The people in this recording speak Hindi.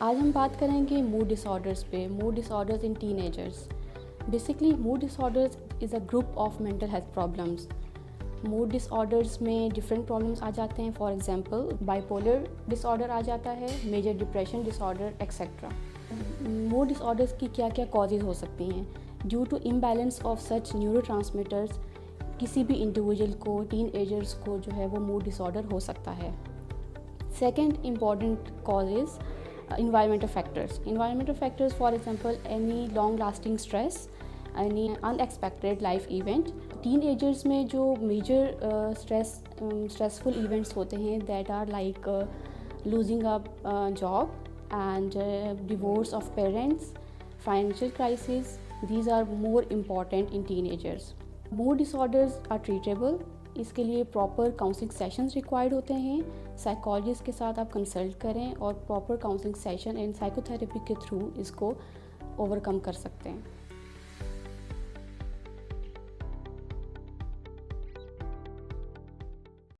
आज हम बात करेंगे मूड डिसऑर्डर्स पे। Mood disorders in teenagers. Basically mood disorders is a group of mental health problems. Mood disorders में डिफरेंट प्रॉब्लम्स आ जाते हैं। फॉर एग्जांपल बाइपोलर डिसऑर्डर आ जाता है, major depression disorder etcetera. Mood disorders की क्या क्या कॉजेज़ हो सकती हैं? Due to imbalance of such neurotransmitters किसी भी इंडिविजुअल को, टीन एजर्स को जो है वो मूड डिसऑर्डर हो सकता है। Second important cause is environmental factors. Environmental factors, for example, any long lasting stress, any unexpected life event. Teenagers में जो major stressful events होते हैं that are like losing a job and divorce of parents, financial crisis. These are more important in teenagers. Mood disorders are treatable. इसके लिए प्रॉपर काउंसलिंग सेशंस रिक्वायर्ड होते हैं। साइकोलॉजिस्ट के साथ आप कंसल्ट करें और proper counselling session and psychotherapy के थ्रू इसको ओवरकम कर सकते हैं।